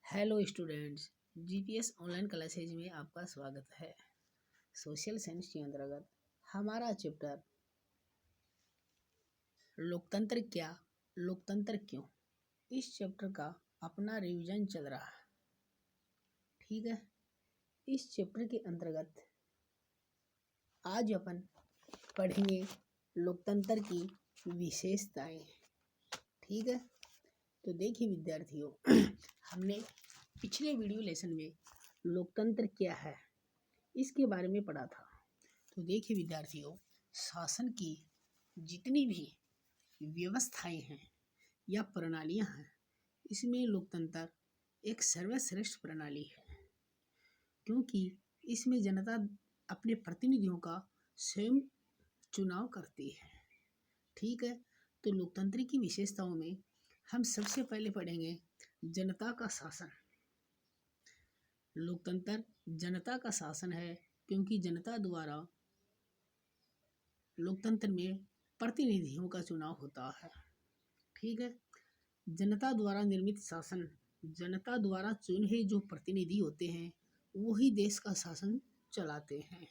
Hello students, GPS online classes में आपका स्वागत है। सोशल साइंस के अंतर्गत हमारा चैप्टर लोकतंत्र क्या, लोकतंत्र क्यों, इस चैप्टर का अपना रिवीजन चल रहा है। ठीक है, इस चैप्टर के अंतर्गत आज अपन पढ़ेंगे लोकतंत्र की विशेषताएं। ठीक है, तो देखिए विद्यार्थियों, हमने पिछले वीडियो लेसन में लोकतंत्र क्या है इसके बारे में पढ़ा था। तो देखिए विद्यार्थियों, शासन की जितनी भी व्यवस्थाएं हैं या प्रणालियां हैं, इसमें लोकतंत्र एक सर्वश्रेष्ठ प्रणाली है, क्योंकि इसमें जनता अपने प्रतिनिधियों का स्वयं चुनाव करती है। ठीक है, तो लोकतंत्र की विशेषताओं में हम सबसे पहले पढ़ेंगे जनता का शासन। लोकतंत्र जनता का शासन है, क्योंकि जनता द्वारा लोकतंत्र में प्रतिनिधियों का चुनाव होता है। ठीक है, जनता द्वारा निर्मित शासन, जनता द्वारा चुने जो प्रतिनिधि होते हैं वही देश का शासन चलाते हैं।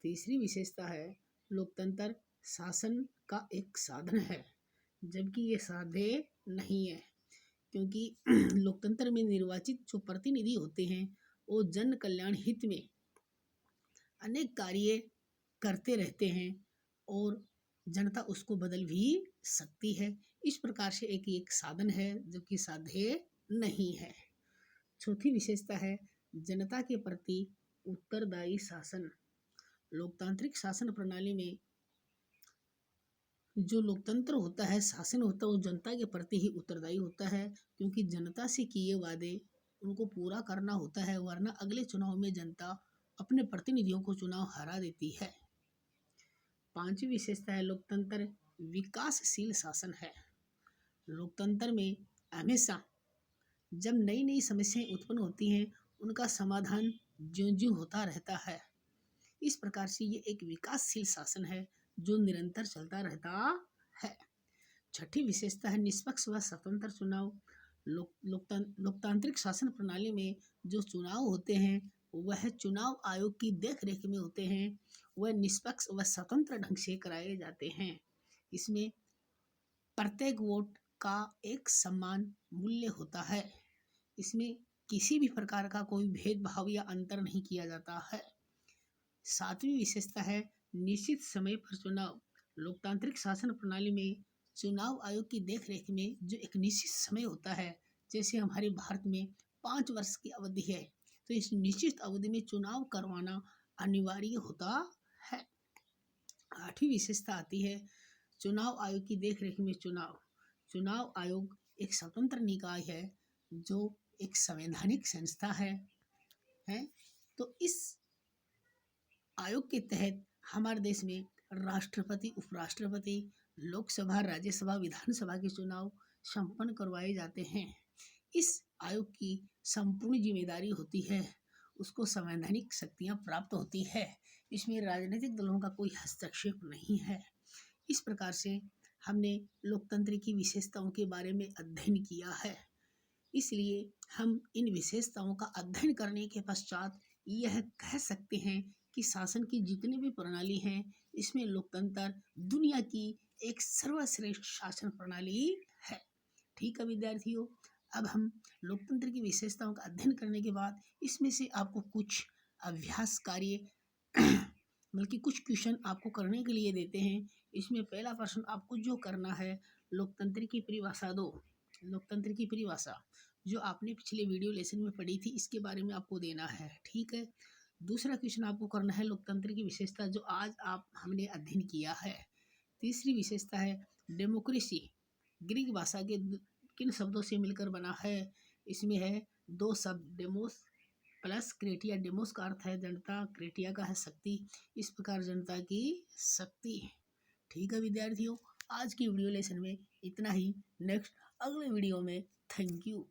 तीसरी विशेषता है लोकतंत्र शासन का एक साधन है, जबकि ये साध्य नहीं है, क्योंकि लोकतंत्र में निर्वाचित जो प्रतिनिधि होते हैं वो जन कल्याण हित में अनेक कार्य करते रहते हैं और जनता उसको बदल भी सकती है। इस प्रकार से एक साधन है जो कि साध्य नहीं है। चौथी विशेषता है जनता के प्रति उत्तरदायी शासन। लोकतांत्रिक शासन प्रणाली में जो लोकतंत्र होता है, शासन होता है, वो जनता के प्रति ही उत्तरदायी होता है, क्योंकि जनता से किए वादे उनको पूरा करना होता है, वरना अगले चुनाव में जनता अपने प्रतिनिधियों को चुनाव हरा देती है। पांचवी विशेषता है लोकतंत्र विकासशील शासन है। लोकतंत्र में हमेशा जब नई नई समस्याएं उत्पन्न होती हैं उनका समाधान ज्यों-ज्यों होता रहता है। इस प्रकार से ये एक विकासशील शासन है जो निरंतर चलता रहता है। छठी विशेषता है निष्पक्ष व स्वतंत्र चुनाव। लोकतांत्रिक शासन प्रणाली में जो चुनाव होते हैं वह चुनाव आयोग की देखरेख में होते हैं, वह निष्पक्ष व स्वतंत्र ढंग से कराए जाते हैं। इसमें प्रत्येक वोट का एक समान मूल्य होता है। इसमें किसी भी प्रकार का कोई भेदभाव या अंतर नहीं किया जाता है। सातवीं विशेषता है निश्चित समय पर चुनाव। लोकतांत्रिक शासन प्रणाली में चुनाव आयोग की देखरेख में जो एक निश्चित समय होता है, जैसे हमारे भारत में 5 वर्ष की अवधि है, तो इस निश्चित अवधि में चुनाव करवाना अनिवार्य होता है। आठवीं विशेषता आती है चुनाव आयोग की देखरेख में चुनाव आयोग एक स्वतंत्र निकाय है जो एक संवैधानिक संस्था है। तो इस आयोग के तहत हमारे देश में राष्ट्रपति, उपराष्ट्रपति, लोकसभा, राज्यसभा, विधानसभा के चुनाव संपन्न करवाए जाते हैं। इस आयोग की संपूर्ण जिम्मेदारी होती है, उसको संवैधानिक शक्तियां प्राप्त होती है। इसमें राजनीतिक दलों का कोई हस्तक्षेप नहीं है। इस प्रकार से हमने लोकतंत्र की विशेषताओं के बारे में अध्ययन किया है। इसलिए हम इन विशेषताओं का अध्ययन करने के पश्चात यह कह सकते हैं कि शासन की जितनी भी प्रणाली हैं, इसमें लोकतंत्र दुनिया की एक सर्वश्रेष्ठ शासन प्रणाली है। ठीक है विद्यार्थियों, अब हम लोकतंत्र की विशेषताओं का अध्ययन करने के बाद इसमें से आपको कुछ अभ्यास कार्य बल्कि कुछ क्वेश्चन आपको करने के लिए देते हैं। इसमें पहला प्रश्न आपको जो करना है, लोकतंत्र की परिभाषा दो। लोकतंत्र की परिभाषा जो आपने पिछले वीडियो लेसन में पढ़ी थी, इसके बारे में आपको देना है। ठीक है, दूसरा क्वेश्चन आपको करना है लोकतंत्र की विशेषता जो आज हमने अध्ययन किया है। तीसरी विशेषता है डेमोक्रेसी, ग्रीक भाषा के किन शब्दों से मिलकर बना है। इसमें है 2 शब्द, डेमोस प्लस क्रेटिया। डेमोस का अर्थ है जनता, क्रेटिया का है शक्ति। इस प्रकार जनता की शक्ति। ठीक है विद्यार्थियों, आज की वीडियो लेसन में इतना ही। नेक्स्ट अगले वीडियो में। Thank you.